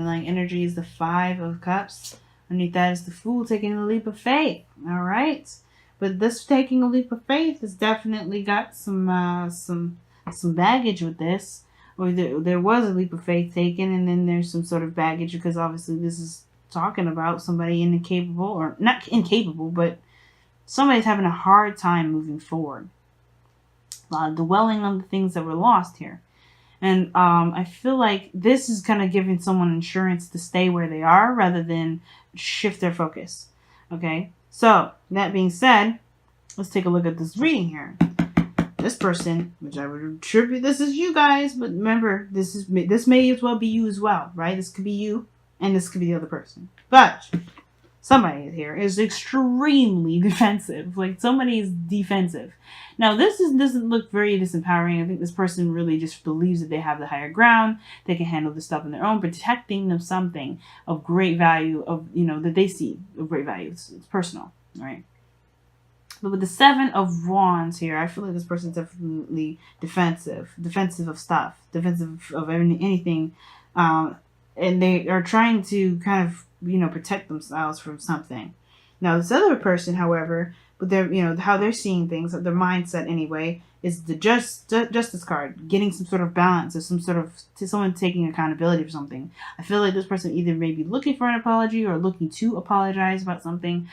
Like energy is the Five of Cups. Underneath that is the Fool taking a leap of faith. All right, but this taking a leap of faith has definitely got some baggage with this. Or there was a leap of faith taken, and then there's some sort of baggage because obviously this is talking about somebody incapable, or not incapable, but somebody's having a hard time moving forward. A lot of dwelling on the things that were lost here. And I feel like this is kind of giving someone insurance to stay where they are rather than shift their focus. Okay, so that being said, let's take a look at this reading here. This person, which I would attribute this is you guys, but remember, this may as well be you as well, right? This could be you, and this could be the other person. But somebody here is extremely defensive. Like somebody is defensive. Now doesn't look very disempowering. I think this person really just believes that they have the higher ground. They can handle this stuff on their own, protecting of something of great value, of that they see of great value. It's personal, right? But with the Seven of Wands here, I feel like this person's definitely defensive of stuff, defensive of anything, and they are trying to kind of protect themselves from something. Now this other person, however, but they're how they're seeing things, their mindset anyway, is the justice card, getting some sort of balance or some sort of someone taking accountability for something. I feel like this person either may be looking for an apology or looking to apologize about something.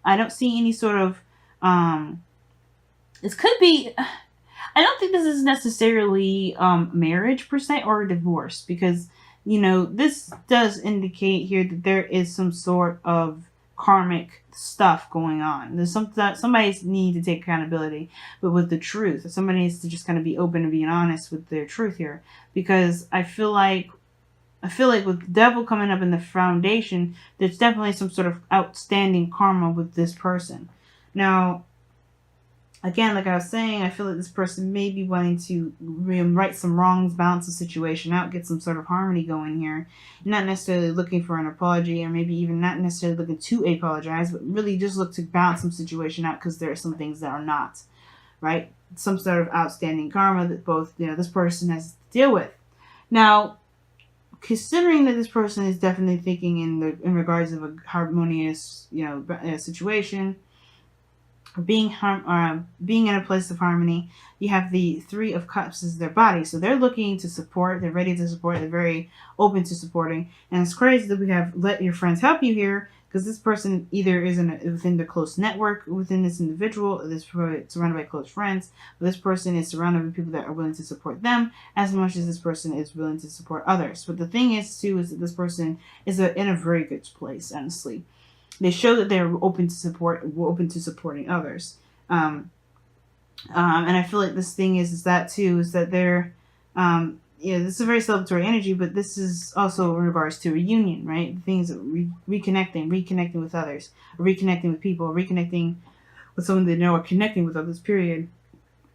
I don't see any sort of this could be. I don't think this is necessarily marriage per se or divorce, because this does indicate here that there is some sort of karmic stuff going on. There's somebody's need to take accountability, but with the truth. Somebody needs to just kind of be open and being honest with their truth here, because I feel like with the Devil coming up in the foundation, there's definitely some sort of outstanding karma with this person. Now, again, like I was saying, I feel like this person may be wanting to right some wrongs, balance the situation out, get some sort of harmony going here. Not necessarily looking for an apology, or maybe even not necessarily looking to apologize, but really just look to balance some situation out, because there are some things that are not, right? Some sort of outstanding karma that both, this person has to deal with. Now, considering that this person is definitely thinking in regards of a harmonious, situation, being in a place of harmony, you have the Three of Cups as their body. So they're looking to support, they're ready to support, they're very open to supporting. And it's crazy that we have let your friends help you here, because this person either is within the close network within this individual, this surrounded by close friends, but this person is surrounded by people that are willing to support them as much as this person is willing to support others. But the thing is too, is that this person is in a very good place, honestly. They show that they're open to supporting others. And I feel like this thing is that they're, this is a very celebratory energy, but this is also in regards to reunion, right? Things that reconnecting with others, reconnecting with people, reconnecting with someone they know, or connecting with others, period.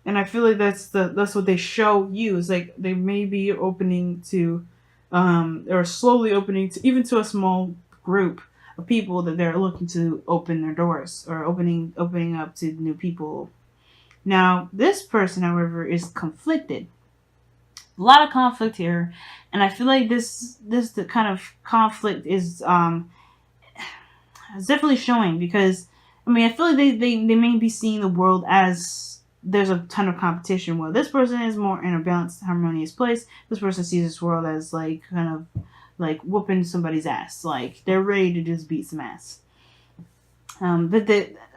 And I feel like that's what they show you, is like they may be opening to, or slowly opening to, even to a small group of people that they're looking to open their doors, or opening up to new people. Now, this person, however, is conflicted. A lot of conflict here, and I feel like this the kind of conflict is definitely showing, because I feel like they may be seeing the world as there's a ton of competition. Well, this person is more in a balanced, harmonious place. This person sees this world as like kind of like whooping somebody's ass. Like they're ready to just beat some ass. But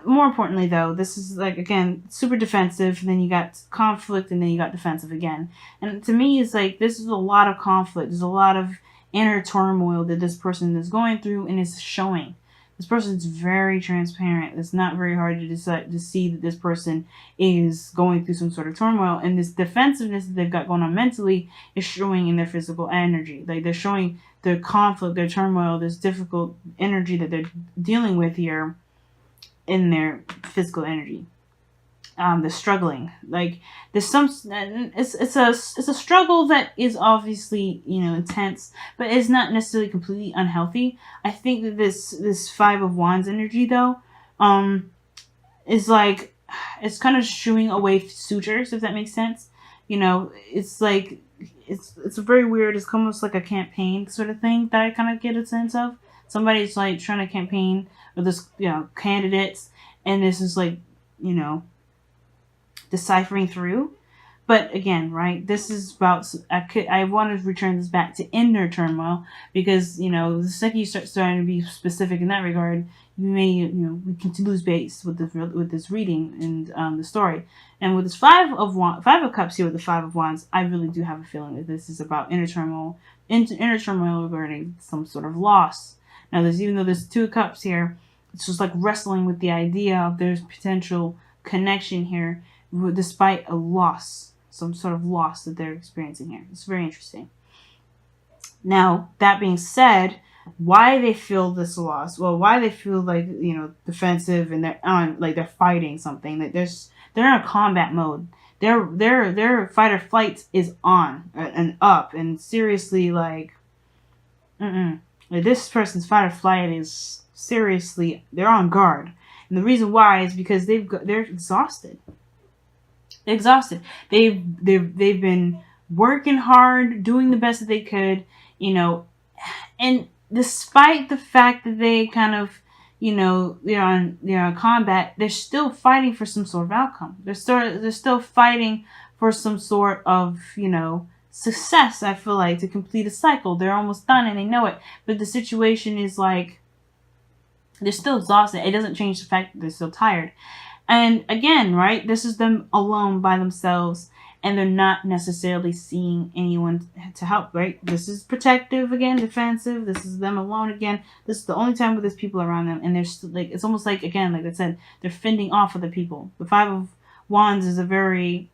more importantly, though, this is like, again, super defensive. And then you got conflict, and then you got defensive again. And to me, it's like this is a lot of conflict. There's a lot of inner turmoil that this person is going through, and it's showing. This person's very transparent. It's not very hard to see that this person is going through some sort of turmoil, and this defensiveness that they've got going on mentally is showing in their physical energy. Like they're showing their conflict, their turmoil, this difficult energy that they're dealing with here in their physical energy. They're struggling. Like there's it's a struggle that is obviously intense, but it's not necessarily completely unhealthy. I think that this Five of Wands energy, though, is like, it's kind of shooing away suitors, if that makes sense. It's like it's very weird. It's almost like a campaign sort of thing that I kind of get a sense of. Somebody's like trying to campaign with this, candidates, and this is like, you know, deciphering through. But again, right, this is about, I want to return this back to inner turmoil, because, the second you start starting to be specific in that regard, you may, we can lose base with this reading and the story. And with this five of cups here with the 5 of wands, I really do have a feeling that this is about inner turmoil regarding some sort of loss. Now, even though there's 2 of cups here, it's just like wrestling with the idea of there's potential connection here, despite a loss, some sort of loss that they're experiencing here. It's very interesting. Now, that being said, why they feel this loss? Well, why they feel like, defensive, and they're fighting something. That they're in a combat mode. Their fight or flight is on and up, and seriously, like, this person's fight or flight is seriously, they're on guard. And the reason why is because they're exhausted. Exhausted. They've been working hard, doing the best that they could, and despite the fact that they kind of, they're on combat, they're still fighting for some sort of outcome. They're still fighting for some sort of, success. I feel like, to complete a cycle. They're almost done and they know it, but the situation is like, they're still exhausted. It doesn't change the fact that they're still tired. And again, right, this is them alone by themselves, and they're not necessarily seeing anyone to help, right? This is protective again, defensive. This is them alone again. This is the only time where there's people around them, and they're still, like, it's almost like, again, like I said, they're fending off other people. The 5 of wands is a very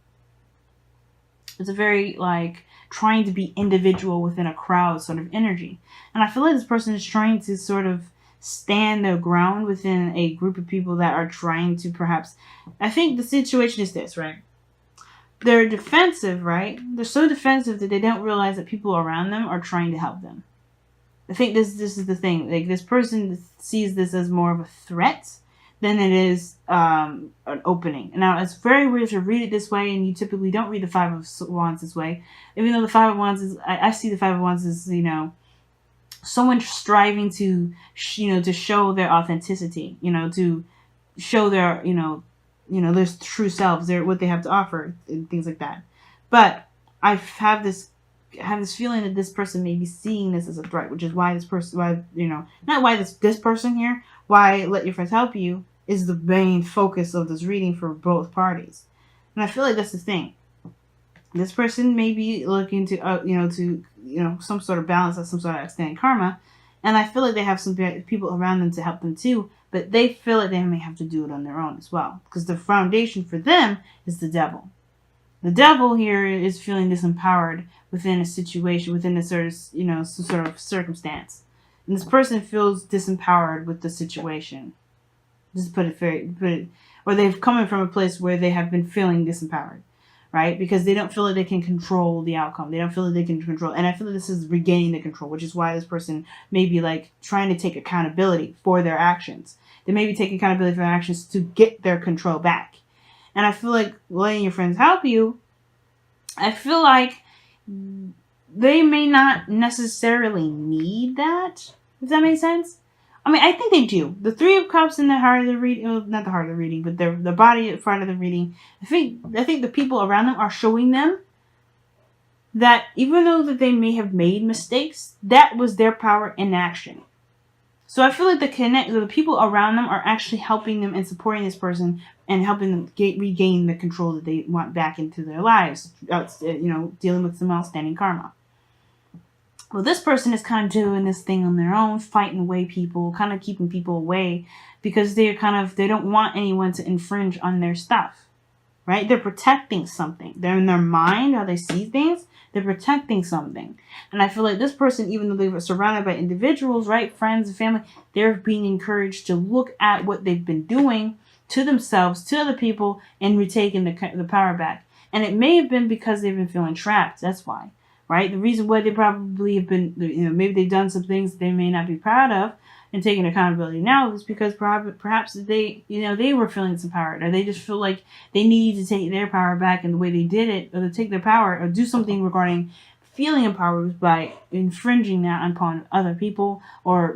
like trying to be individual within a crowd sort of energy. And I feel like this person is trying to sort of stand their ground within a group of people that are trying to perhaps, I think the situation is this, right? They're defensive, right? They're so defensive that they don't realize that people around them are trying to help them. I think this is the thing. Like, this person sees this as more of a threat than it is an opening. Now, it's very weird to read it this way, and you typically don't read the 5 of wands this way. Even though the 5 of wands is, I see the 5 of wands as, someone striving to, to show their authenticity, to show their, their true selves, what they have to offer, and things like that. But I have this feeling that this person may be seeing this as a threat, which is why this person, not why this person here, why let your friends help you is the main focus of this reading for both parties. And I feel like that's the thing. This person may be looking to, some sort of balance of some sort of extended karma. And I feel like they have some people around them to help them too. But they feel like they may have to do it on their own as well. Because the foundation for them is the devil. The devil here is feeling disempowered within a situation, within a sort of, some sort of circumstance. And this person feels disempowered with the situation. Just or they've come from a place where they have been feeling disempowered. Right? Because they don't feel like they can control the outcome. They don't feel like they can control. And I feel like this is regaining the control, which is why this person may be like trying to take accountability for their actions. They may be taking accountability for their actions to get their control back. And I feel like letting your friends help you, I feel like they may not necessarily need that, if that makes sense. I mean, I think they do. The 3 of cups in the heart of the reading, well, not the heart of the reading, but the body part of the reading. I think the people around them are showing them that even though that they may have made mistakes, that was their power in action. So I feel like the people around them are actually helping them and supporting this person and helping them regain the control that they want back into their lives. Dealing with some outstanding karma. Well, this person is kind of doing this thing on their own, fighting away people, kind of keeping people away because they don't want anyone to infringe on their stuff, right? They're protecting something. They're in their mind, how they see things, they're protecting something. And I feel like this person, even though they were surrounded by individuals, right, friends and family, they're being encouraged to look at what they've been doing to themselves, to other people, and retaking the power back. And it may have been because they've been feeling trapped. That's why. Right? The reason why they probably have been, maybe they've done some things they may not be proud of and taking accountability now is because perhaps they, they were feeling disempowered, or they just feel like they need to take their power back, and the way they did it, or to take their power or do something regarding feeling empowered by infringing that upon other people, or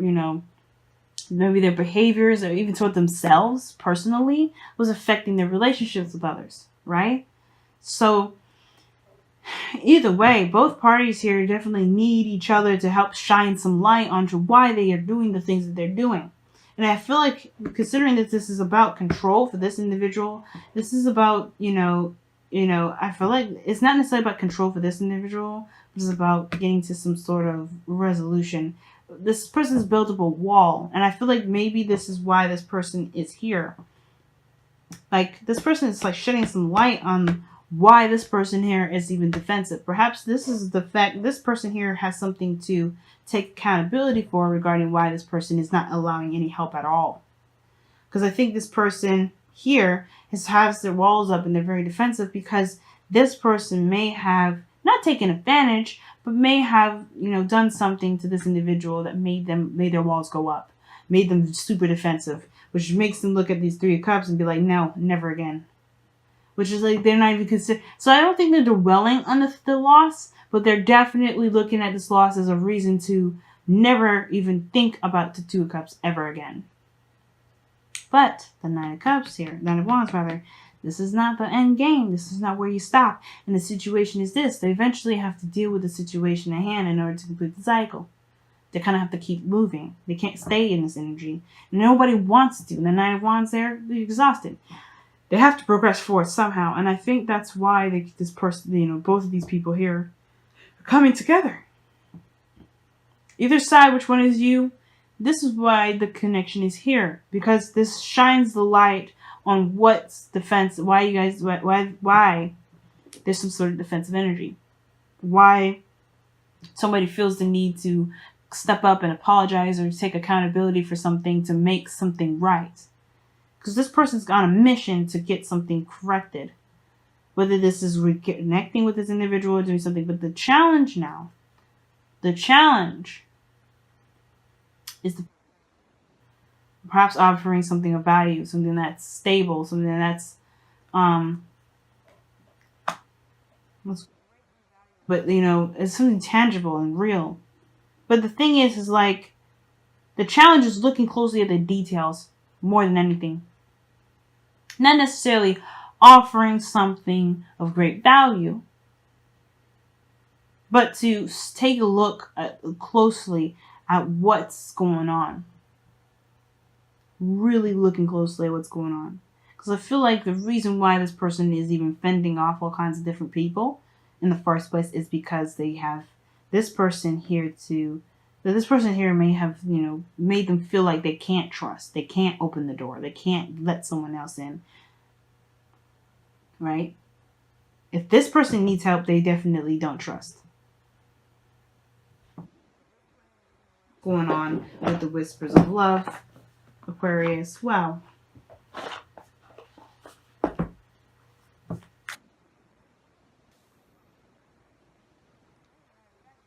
maybe their behaviors, or even toward themselves personally, was affecting their relationships with others, right? So either way, both parties here definitely need each other to help shine some light onto why they are doing the things that they're doing. And I feel like, considering that this is about control for this individual, this is about, I feel like it's not necessarily about control for this individual, but it's about getting to some sort of resolution. This person's built up a wall, and I feel like maybe this is why this person is here. Like, this person is like shedding some light on why this person here is even defensive. Perhaps this is the fact this person here has something to take accountability for regarding why this person is not allowing any help at all. Because I think this person here has their walls up and they're very defensive because this person may have not taken advantage, but may have, done something to this individual that made their walls go up, made them super defensive, which makes them look at these Three of Cups and be like, no, never again. Which is like, they're not even considered. So I don't think they're dwelling on the loss, but they're definitely looking at this loss as a reason to never even think about the Two of Cups ever again. But the Nine of Cups here, Nine of Wands rather, this is not the end game. This is not where you stop. And the situation is this. They eventually have to deal with the situation at hand in order to complete the cycle. They kind of have to keep moving. They can't stay in this energy. Nobody wants to. The Nine of Wands there, they're exhausted. They have to progress forward somehow. And I think that's why this person, both of these people here are coming together. Either side, which one is you? This is why the connection is here. Because this shines the light on what's defense, why you guys, why there's some sort of defensive energy. Why somebody feels the need to step up and apologize or take accountability for something to make something right. Because this person's on a mission to get something corrected. Whether this is reconnecting with this individual or doing something. But the challenge is perhaps offering something of value, something that's stable, something that's it's something tangible and real. But the thing is like, the challenge is looking closely at the details more than anything. Not necessarily offering something of great value, but to take a look closely at what's going on. Really looking closely at what's going on. Because I feel like the reason why this person is even fending off all kinds of different people in the first place is because they have this person here this person here may have, made them feel like they can't trust. They can't open the door. They can't let someone else in. Right? If this person needs help, they definitely don't trust. Going on with the Whispers of Love, Aquarius. Wow.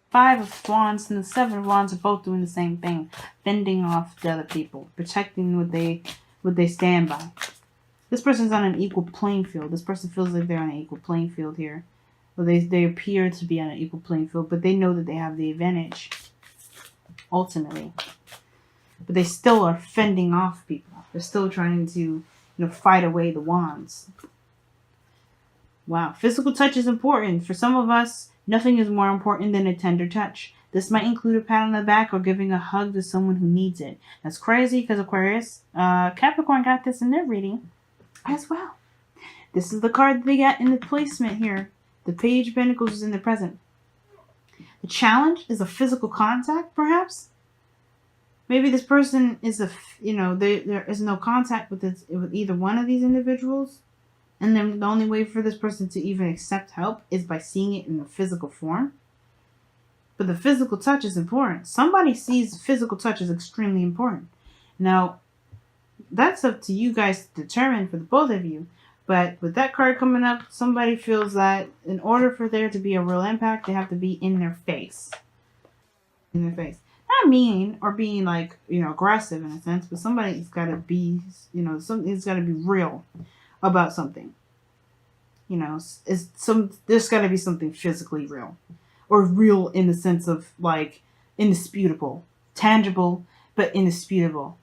Five of Wands and the Seven of Wands are both doing the same thing. Fending off the other people. Protecting what they stand by. This person's on an equal playing field. This person feels like they're on an equal playing field here. Well, they appear to be on an equal playing field, but they know that they have the advantage. Ultimately. But they still are fending off people. They're still trying to, fight away the wands. Wow. Physical touch is important. For some of us, nothing is more important than a tender touch. This might include a pat on the back or giving a hug to someone who needs it. That's crazy because Aquarius, Capricorn got this in their reading as well. This is the card that they got in the placement here. The Page of Pentacles is in the present. The challenge is a physical contact, perhaps. Maybe this person is there is no contact with either one of these individuals. And then the only way for this person to even accept help is by seeing it in a physical form. But the physical touch is important. Somebody sees physical touch as extremely important. Now, that's up to you guys to determine for the both of you. But with that card coming up, somebody feels that in order for there to be a real impact, they have to be in their face. In their face. not mean or being like, aggressive in a sense, but somebody's got to be, something's got to be real about something. There's got to be something physically real, or real in the sense of like indisputable, tangible, but indisputable.